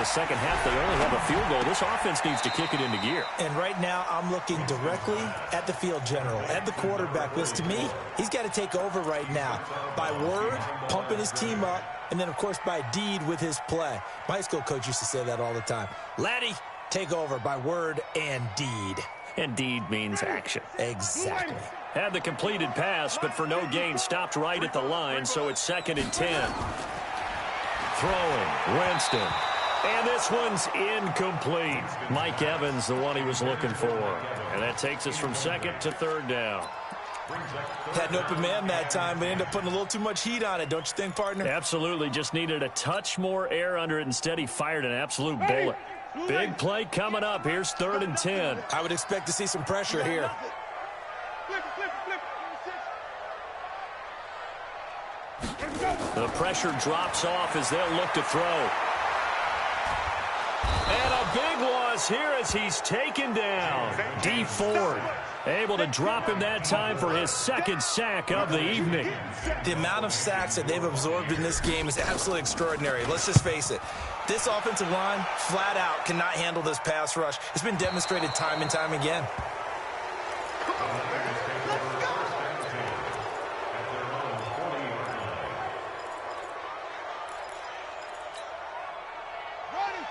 Second half, they only have a field goal. This offense needs to kick it into gear. And right now, I'm looking directly at the field general, at the quarterback, because to me, he's got to take over right now. By word, pumping his team up, and then, of course, by deed with his play. My high school coach used to say that all the time. Laddie, take over by word and deed. And deed means action. Exactly. Had the completed pass, but for no gain, stopped right at the line, so it's 2nd and 10. Throwing, Winston. And this one's incomplete. Mike Evans, the one he was looking for. And that takes us from 2nd to 3rd down. Had an open man that time, but ended up putting a little too much heat on it, don't you think, partner? Absolutely. Just needed a touch more air under it. Instead, he fired an absolute bullet. Big play coming up. Here's 3rd and 10. I would expect to see some pressure here. The pressure drops off as they'll look to throw. And a big loss here as he's taken down. D. Ford able to drop him that time for his 2nd sack of the evening. The amount of sacks that they've absorbed in this game is absolutely extraordinary. Let's just face it. This offensive line, flat out, cannot handle this pass rush. It's been demonstrated time and time again.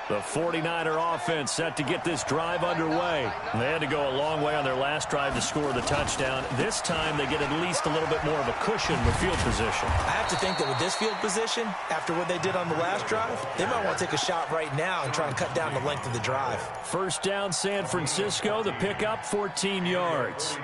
The 49er offense set to get this drive underway. They had to go a long way on their last drive to score the touchdown. This time they get at least a little bit more of a cushion with field position. I have to think that with this field position, after what they did on the last drive, they might want to take a shot right now and try and cut down the length of the drive. First down, San Francisco. The pickup, 14 yards.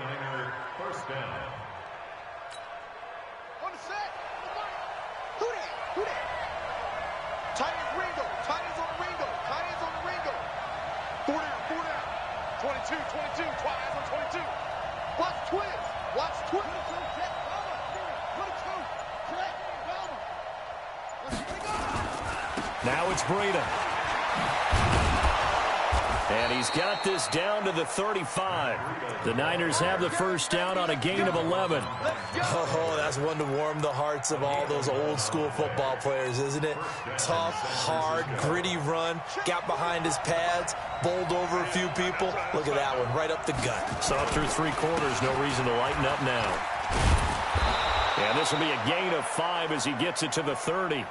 Now it's Breida. And he's got this down to the 35. The Niners have the first down on a gain of 11. Oh, that's one to warm the hearts of all those old school football players, isn't it? Tough, hard, gritty run. Got behind his pads, bowled over a few people. Look at that one, right up the gut. So through 3 quarters, no reason to lighten up now. And this will be a gain of 5 as he gets it to the 30.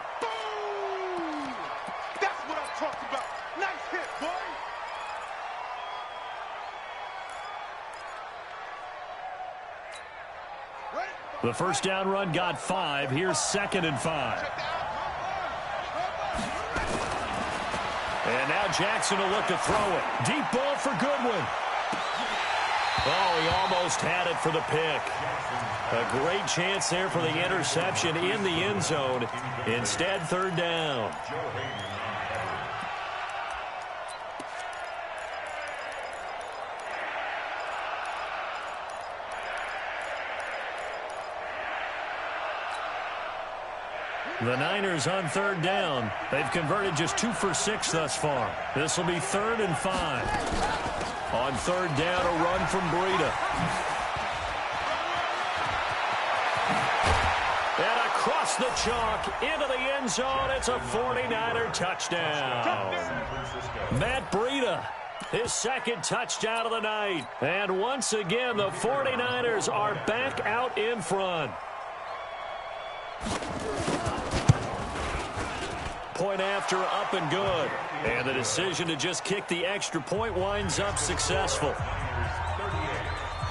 The first down run got 5. Here's 2nd and 5. And now Jackson will look to throw it. Deep ball for Goodwin. Oh, he almost had it for the pick. A great chance there for the interception in the end zone. Instead, 3rd down. The Niners on 3rd down. They've converted just 2 for 6 thus far. This will be 3rd and 5. On 3rd down, a run from Breida. And across the chalk into the end zone. It's a 49er touchdown. Matt Breida, his 2nd touchdown of the night. And once again, the 49ers are back out in front. Point after, up and good. And the decision to just kick the extra point winds up successful.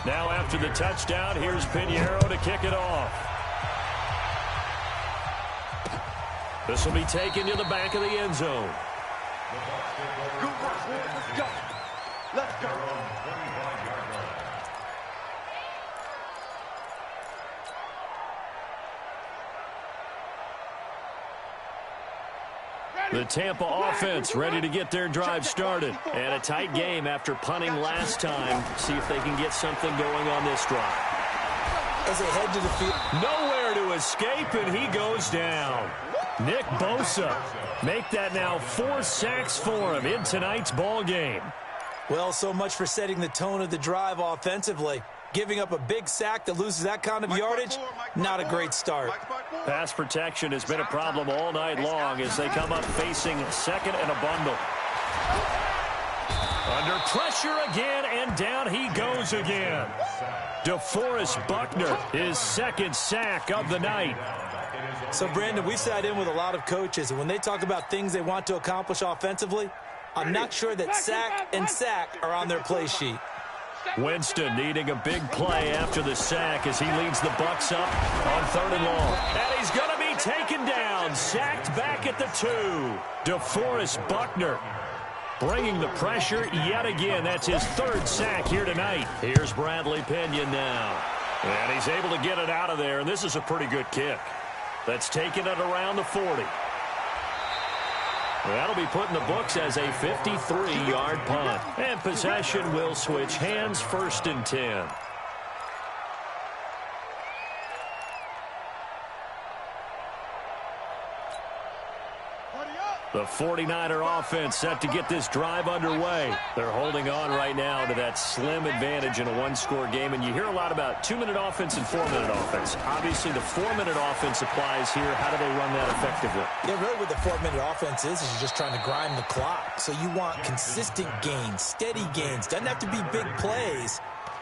Now after the touchdown, here's Pinheiro to kick it off. This will be taken to the back of the end zone. Good work, boys. Let's go. Let's go. The Tampa offense ready to get their drive started. And a tight game after punting last time. See if they can get something going on this drive. As they head to the field. Nowhere to escape, and he goes down. Nick Bosa. Make that now 4 sacks for him in tonight's ball game. Well, so much for setting the tone of the drive offensively. Giving up a big sack that loses that kind of yardage, not a great start. Pass protection has been a problem all night long as they come up facing 2nd and a bundle. Under pressure again, and down he goes again. DeForest Buckner, his 2nd sack of the night. So, Brandon, we sat in with a lot of coaches, and when they talk about things they want to accomplish offensively, I'm not sure that sack and sack are on their play sheet. Winston needing a big play after the sack as he leads the Bucs up on 3rd and long. And he's going to be taken down, sacked back at the 2. DeForest Buckner bringing the pressure yet again. That's his 3rd sack here tonight. Here's Bradley Pinion now. And he's able to get it out of there, and this is a pretty good kick. That's taken it around the 40. That'll be put in the books as a 53-yard punt. And possession will switch hands, 1st and 10. The 49er offense set to get this drive underway. They're holding on right now to that slim advantage in a 1-score game. And you hear a lot about 2-minute offense and 4-minute offense. Obviously, the 4-minute offense applies here. How do they run that effectively? Yeah, really what the 4-minute offense is you're just trying to grind the clock. So you want consistent gains, steady gains. Doesn't have to be big plays,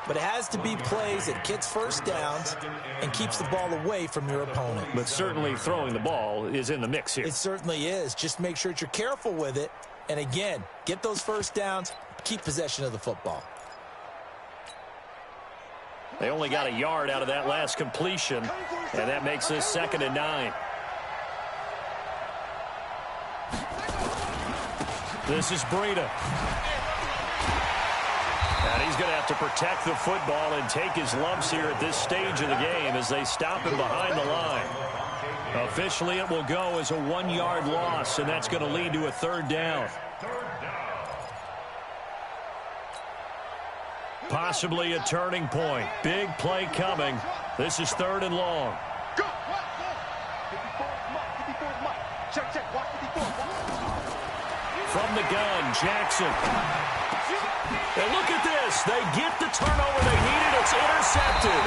but it has to be plays that gets first downs and keeps the ball away from your opponent. But certainly throwing the ball is in the mix here. It certainly is. Just make sure that you're careful with it. And again, get those first downs, keep possession of the football. They only got a yard out of that last completion, and that makes this 2nd and 9. This is Breida. And he's going to have to protect the football and take his lumps here at this stage of the game as they stop him behind the line. Officially, it will go as a 1-yard loss, and that's going to lead to a 3rd down. Possibly a turning point. Big play coming. This is 3rd and long. From the gun, Jackson. And look at this. They get the turnover they needed. It's intercepted.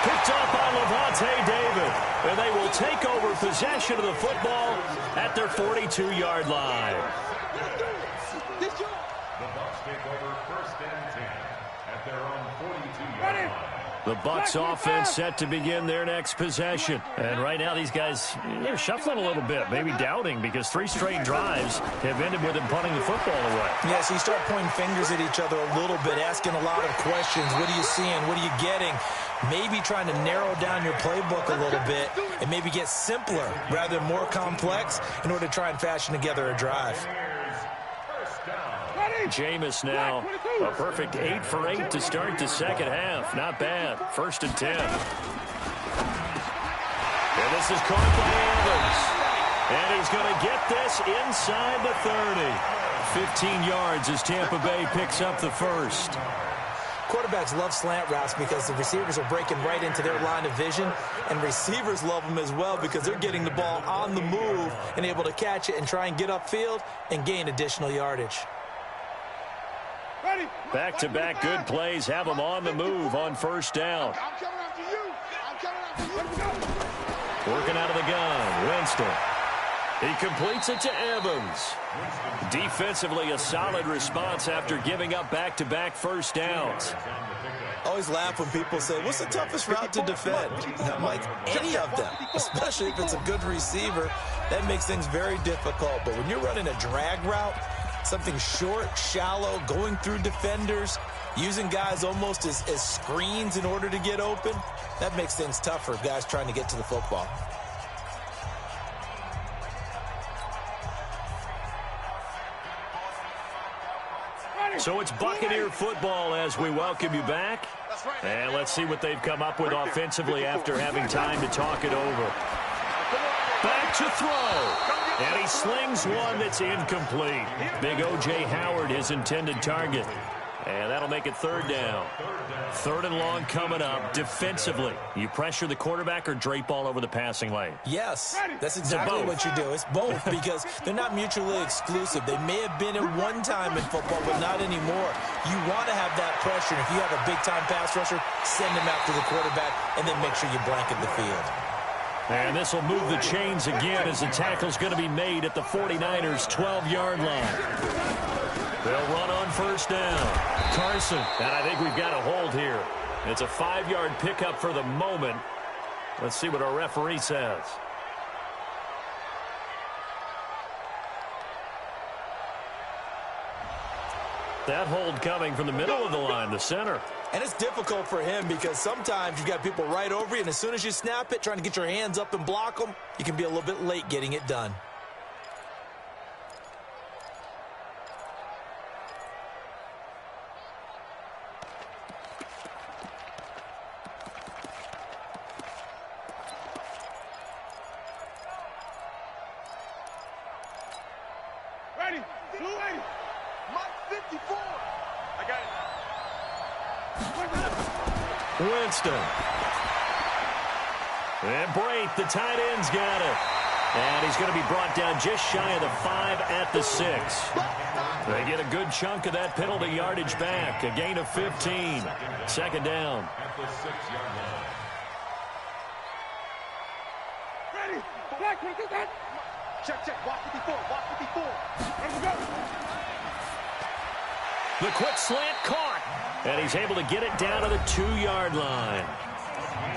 Picked up by Levante David. And they will take over possession of the football at their 42-yard line. The Bucs take over 1st and 10 at their own 42-yard line. The Bucs offense set to begin their next possession. And right now these guys, they're shuffling a little bit, maybe doubting, because 3 straight drives have ended with them punting the football away. Yeah, so you start pointing fingers at each other a little bit, asking a lot of questions. What are you seeing? What are you getting? maybe trying to narrow down your playbook a little bit and maybe get simpler rather than more complex in order to try and fashion together a drive. Jameis now a perfect 8 for 8 to start the second half. Not bad. 1st and 10. And this is caught by Evans. And he's going to get this inside the 30. 15 yards as Tampa Bay picks up the first. Quarterbacks love slant routes because the receivers are breaking right into their line of vision, and receivers love them as well because they're getting the ball on the move and able to catch it and try and get upfield and gain additional yardage. Back-to-back good plays have them on the move on 1st down. Working out of the gun, Winston. He completes it to Evans. Defensively, a solid response after giving up back-to-back first downs. Always laugh when people say, what's the toughest route to defend? And I'm like, any of them, especially if it's a good receiver. That makes things very difficult. But when you're running a drag route, something short, shallow, going through defenders, using guys almost as screens in order to get open, that makes things tough for guys trying to get to the football. So it's Buccaneer football as we welcome you back. And let's see what they've come up with offensively after having time to talk it over. Back to throw. And he slings one that's incomplete. Big O.J. Howard, his intended target. And that'll make it 3rd down. 3rd and long coming up. Defensively, you pressure the quarterback or drape all over the passing lane? Yes, that's exactly what you do. It's both because they're not mutually exclusive. They may have been at one time in football, but not anymore. You want to have that pressure. If you have a big-time pass rusher, send him after the quarterback, and then make sure you blanket the field. And this will move the chains again as the tackle's going to be made at the 49ers' 12-yard line. They'll run on 1st down. Carson, and I think we've got a hold here. It's a 5-yard pickup for the moment. Let's see what our referee says. That hold coming from the middle of the line, the center. And it's difficult for him because sometimes you've got people right over you, and as soon as you snap it, trying to get your hands up and block them, you can be a little bit late getting it done. Ready, blue 80, Mike 54. I got it. Winston. And Brate, the tight end's got it. And he's going to be brought down just shy of the 5 at the 6. They get a good chunk of that penalty yardage back. A gain of 15. 2nd down. At the 6-yard line. Ready, black, what is that? Check, check, watch 54, watch 54. Ready to go. The quick slant caught. And he's able to get it down to the 2-yard line.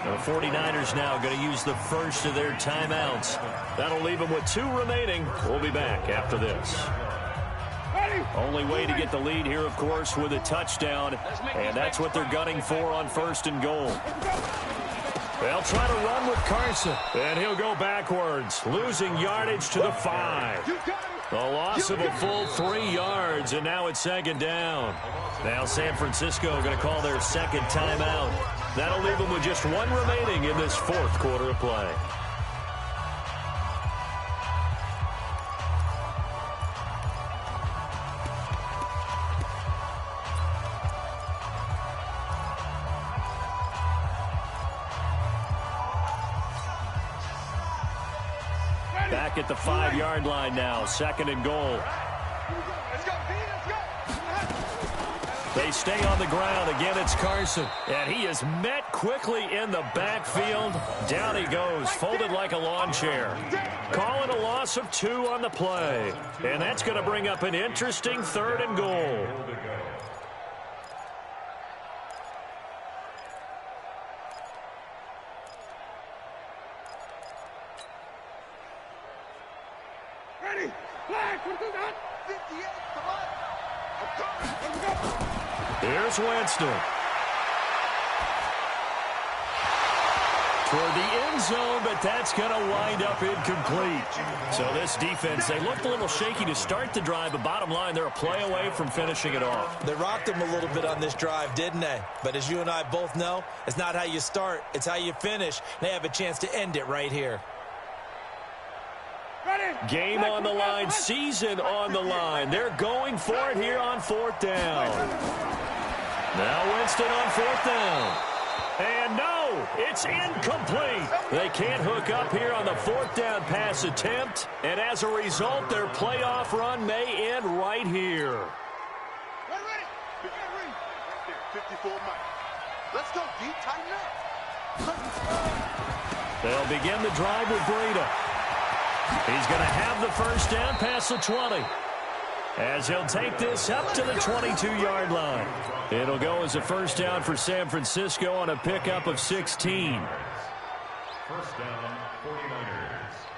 The 49ers now going to use the first of their timeouts. That'll leave them with 2 remaining. We'll be back after this. Only way to get the lead here, of course, with a touchdown. And that's what they're gunning for on 1st and goal. They'll try to run with Carson. And he'll go backwards, losing yardage to the 5. A loss of a full 3 yards, and now it's 2nd down. Now San Francisco going to call their 2nd timeout. That'll leave them with just 1 remaining in this 4th quarter of play. Back at the 5-yard line now, 2nd and goal. Let's go, D, let's go. They stay on the ground. Again, it's Carson. And he is met quickly in the backfield. Down he goes, folded like a lawn chair. Call it a loss of 2 on the play. And that's going to bring up an interesting 3rd and goal. Ready, black, what is that? 58, come on. I'm coming, let's go. Here's Winston. toward the end zone, but that's going to wind up incomplete. So this defense, they looked a little shaky to start the drive, but bottom line, they're a play away from finishing it off. They rocked them a little bit on this drive, didn't they? But as you and I both know, it's not how you start, it's how you finish. They have a chance to end it right here. Game on the line, season on the line. They're going for it here on 4th down. Now Winston on 4th down. And no, it's incomplete. They can't hook up here on the 4th down pass attempt. And as a result, their playoff run may end right here. Ready. 54 Mike. Let's go deep, tighten up. They'll begin the drive with Breida. He's going to have the first down past the 20. As he'll take this up to the 22-yard line. It'll go as a first down for San Francisco on a pickup of 16. First down, 49ers.